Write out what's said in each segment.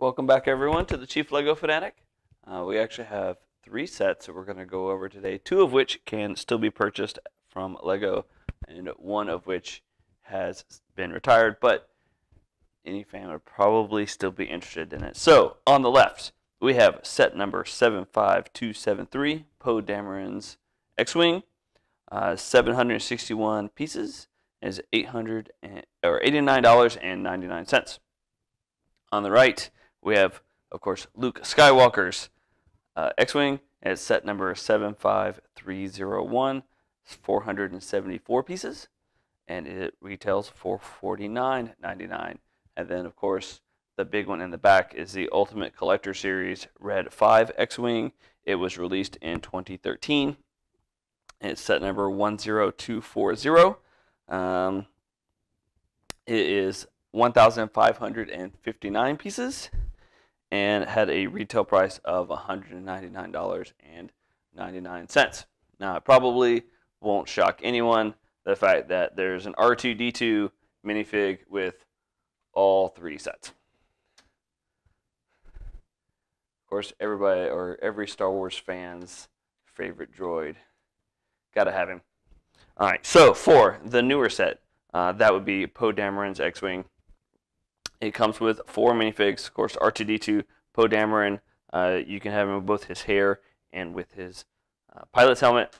Welcome back, everyone, to the Chief Lego Fanatic. We actually have 3 sets that we're going to go over today, 2 of which can still be purchased from Lego, and 1 of which has been retired, but any fan would probably still be interested in it. So, on the left, we have set number 75273, Poe Dameron's X-Wing, 761 pieces, is $89.99. On the right, we have, of course, Luke Skywalker's X-Wing at set number 75301, 474 pieces, and it retails for $49.99. And then, of course, the big one in the back is the Ultimate Collector Series Red 5 X-Wing. It was released in 2013. It's set number 10240. It is 1,559 pieces and had a retail price of $199.99. Now, it probably won't shock anyone the fact that there's an R2-D2 minifig with all 3 sets. Of course, everybody or every Star Wars fan's favorite droid. Gotta have him. All right, so for the newer set, that would be Poe Dameron's X-Wing. It comes with 4 minifigs, of course, R2-D2, Poe Dameron. You can have him with both his hair and with his pilot's helmet.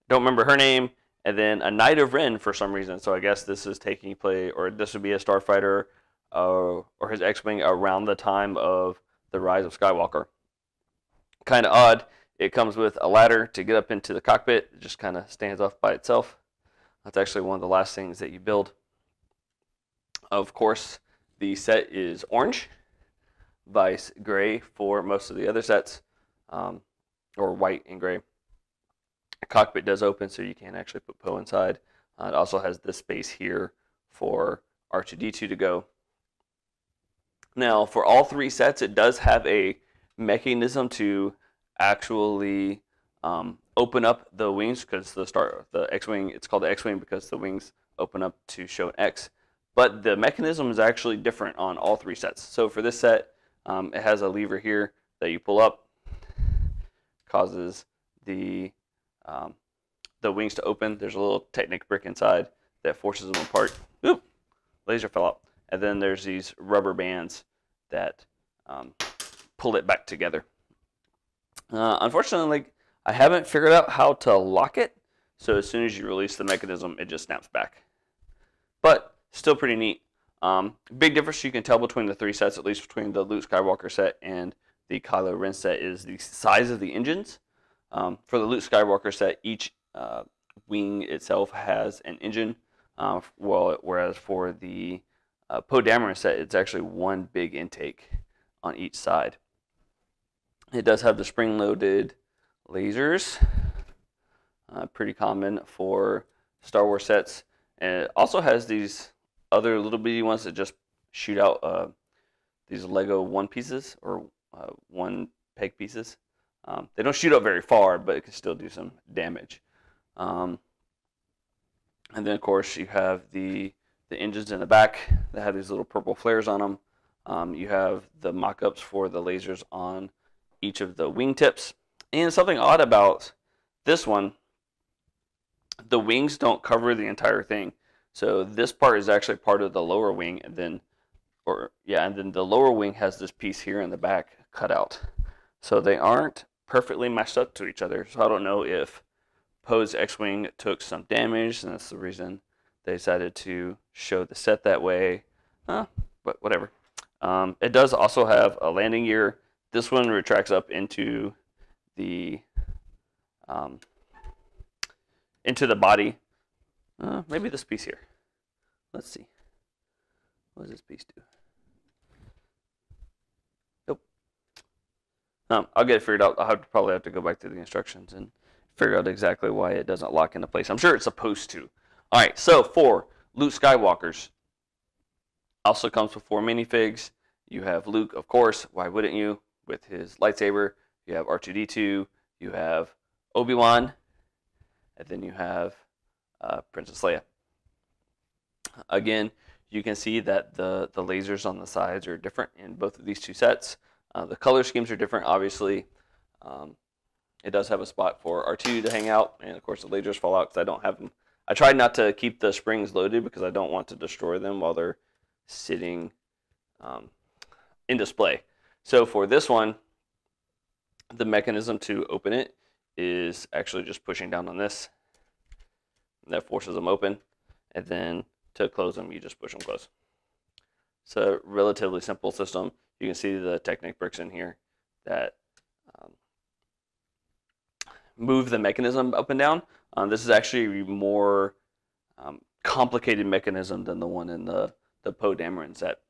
Don't remember her name. And then a Knight of Ren for some reason. So I guess this is taking place, or this would be a Starfighter or his X-Wing around the time of the Rise of Skywalker. Kind of odd. It comes with a ladder to get up into the cockpit. It just kind of stands off by itself. That's actually one of the last things that you build. Of course, the set is orange, vice gray for most of the other sets, or white and gray. The cockpit does open, so you can actually put Poe inside. It also has this space here for R2-D2 to go. Now, for all 3 sets, it does have a mechanism to actually open up the wings, because the X-Wing, it's called the X-Wing because the wings open up to show an X. But the mechanism is actually different on all 3 sets. So for this set, it has a lever here that you pull up, causes the wings to open. There's a little Technic brick inside that forces them apart. Oop, laser fell out. And then there's these rubber bands that pull it back together. Unfortunately, I haven't figured out how to lock it. So as soon as you release the mechanism, it just snaps back. But still pretty neat. Big difference you can tell between the 3 sets, at least between the Luke Skywalker set and the Kylo Ren set, is the size of the engines. For the Luke Skywalker set, each wing itself has an engine, whereas for the Poe Dameron set, it's actually one big intake on each side. It does have the spring-loaded lasers, pretty common for Star Wars sets. And it also has these other little bitty ones that just shoot out these Lego 1 pieces or 1 peg pieces. They don't shoot out very far, but it can still do some damage. And then, of course, you have the engines in the back that have these little purple flares on them. You have the mock-ups for the lasers on each of the wingtips. And something odd about this one, the wings don't cover the entire thing. So this part is actually part of the lower wing, and then the lower wing has this piece here in the back cut out. So they aren't perfectly matched up to each other. So I don't know if Poe's X-Wing took some damage, and that's the reason they decided to show the set that way. But whatever. It does also have a landing gear. This one retracts up into the body. Maybe this piece here. Let's see. What does this piece do? Nope. I'll get it figured out. I'll probably have to go back to the instructions and figure out exactly why it doesn't lock into place. I'm sure it's supposed to. All right, so for Luke Skywalker's, also comes with 4 minifigs. You have Luke, of course. Why wouldn't you? With his lightsaber. You have R2-D2. You have Obi-Wan. And then you have Princess Leia. Again, you can see that the lasers on the sides are different in both of these two sets. The color schemes are different, obviously. It does have a spot for R2 to hang out, and of course the lasers fall out because I don't have them. I tried not to keep the springs loaded because I don't want to destroy them while they're sitting in display. So for this one, the mechanism to open it is actually just pushing down on this. That forces them open, and then to close them, you just push them close. It's a relatively simple system. You can see the Technic bricks in here that move the mechanism up and down. This is actually a more complicated mechanism than the one in the Poe Dameron set.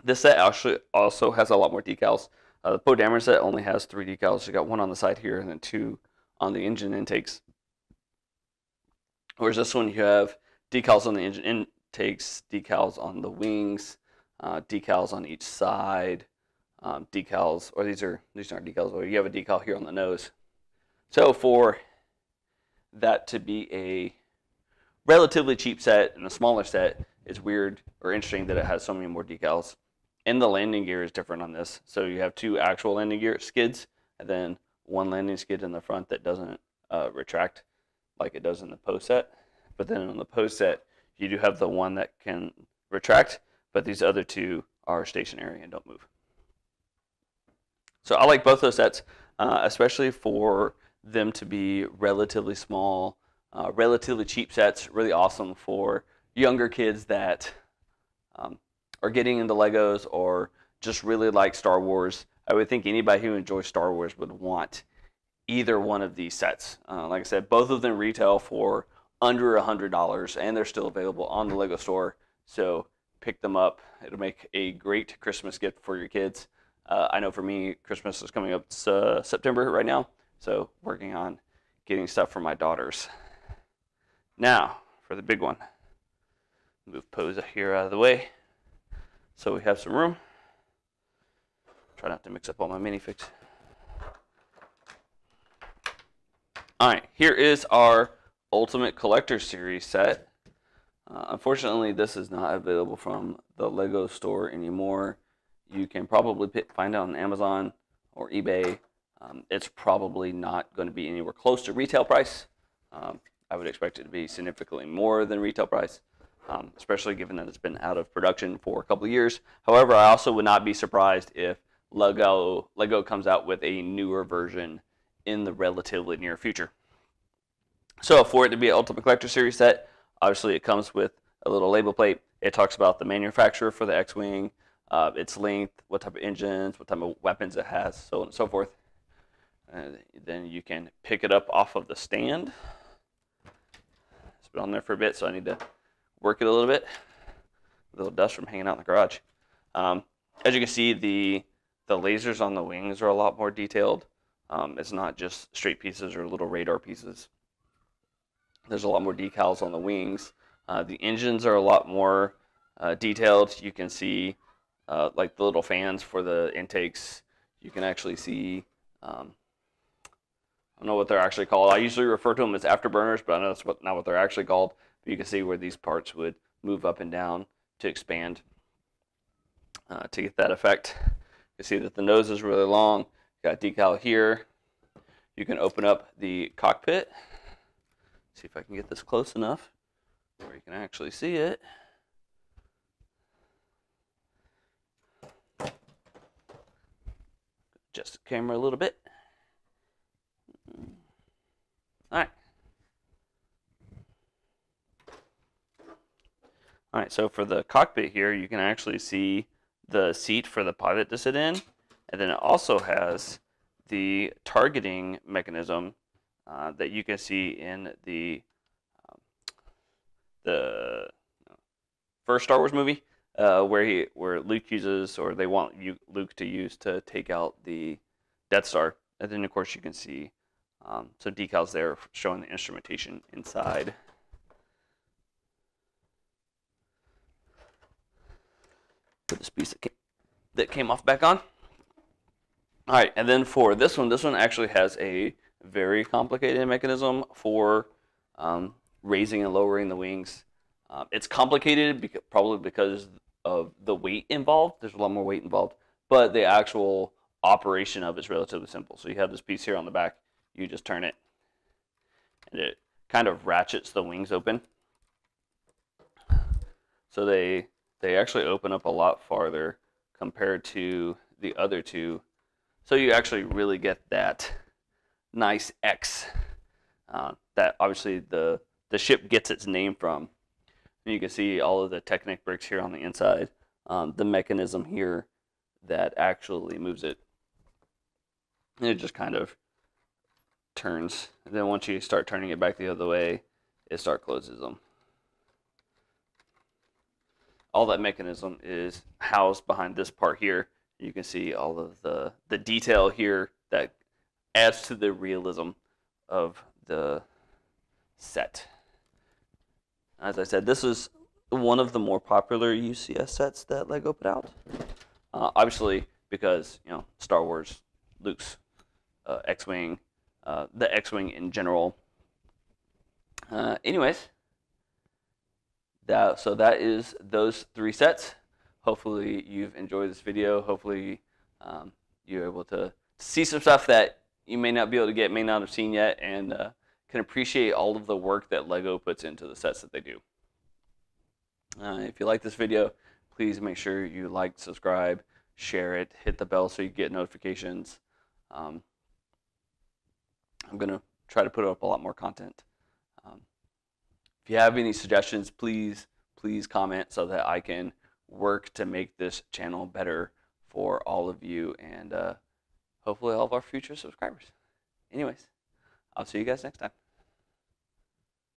This set actually also has a lot more decals. The Poe Dameron set only has 3 decals. You got 1 on the side here and then 2 on the engine intakes. Whereas this one, you have decals on the engine intakes, decals on the wings, decals on each side, decals, or these aren't decals, or you have a decal here on the nose. So for that to be a relatively cheap set and a smaller set, it's weird or interesting that it has so many more decals. And the landing gear is different on this. So you have 2 actual landing gear skids, and then 1 landing skid in the front that doesn't retract like it does in the Poe set. But then on the Poe set, you do have the one that can retract, but these other 2 are stationary and don't move. So I like both those sets, especially for them to be relatively small, relatively cheap sets, really awesome for younger kids that are getting into Legos or just really like Star Wars. I would think anybody who enjoys Star Wars would want either one of these sets. Like I said, both of them retail for under $100, and they're still available on the Lego store. So pick them up. It'll make a great Christmas gift for your kids. I know for me, Christmas is coming up September right now, so working on getting stuff for my daughters. Now, for the big one. Move Poe's here out of the way so we have some room. Try not to mix up all my minifigs. Alright, here is our Ultimate Collector Series set. Unfortunately, this is not available from the Lego store anymore. You can probably find it on Amazon or eBay. It's probably not going to be anywhere close to retail price. I would expect it to be significantly more than retail price, especially given that it's been out of production for a couple of years. However, I also would not be surprised if Lego comes out with a newer version in the relatively near future. So for it to be an Ultimate Collector Series set, obviously it comes with a little label plate. It talks about the manufacturer for the X-Wing, its length, what type of engines, what type of weapons it has, so on and so forth. And then you can pick it up off of the stand. It's been on there for a bit, so I need to work it a little bit. A little dust from hanging out in the garage. As you can see, the lasers on the wings are a lot more detailed. It's not just straight pieces or little radar pieces. There's a lot more decals on the wings. The engines are a lot more detailed. You can see like the little fans for the intakes. You can actually see, I don't know what they're actually called. I usually refer to them as afterburners, but I know that's not what they're actually called. But you can see where these parts would move up and down to expand to get that effect. You can see that the nose is really long. Got decal here. You can open up the cockpit. See if I can get this close enough where you can actually see it. Adjust the camera a little bit. Alright. Alright, so for the cockpit here, you can actually see the seat for the pilot to sit in. And then it also has the targeting mechanism that you can see in the first Star Wars movie, where Luke uses, or they want Luke to use to take out the Death Star. And then of course you can see some decals there showing the instrumentation inside. Put this piece that came off back on. All right, and then for this one actually has a very complicated mechanism for raising and lowering the wings. It's complicated probably because of the weight involved. There's a lot more weight involved, but the actual operation of it's relatively simple. So you have this piece here on the back. You just turn it, and it kind of ratchets the wings open. So they actually open up a lot farther compared to the other two. So you actually really get that nice X that obviously the ship gets its name from. And you can see all of the Technic bricks here on the inside. The mechanism here that actually moves it. And it just kind of turns. And then once you start turning it back the other way, it closes them. All that mechanism is housed behind this part here. You can see all of the detail here that adds to the realism of the set. As I said, this is one of the more popular UCS sets that LEGO put out. Obviously, because Star Wars, Luke's X-Wing, the X-Wing in general. Anyways, so that is those 3 sets. Hopefully you've enjoyed this video. Hopefully you're able to see some stuff that you may not be able to get, may not have seen yet, and can appreciate all of the work that LEGO puts into the sets that they do. If you like this video, please make sure you like, subscribe, share it, hit the bell so you get notifications. I'm going to try to put up a lot more content. If you have any suggestions, please comment so that I can work to make this channel better for all of you and hopefully all of our future subscribers. Anyways, I'll see you guys next time.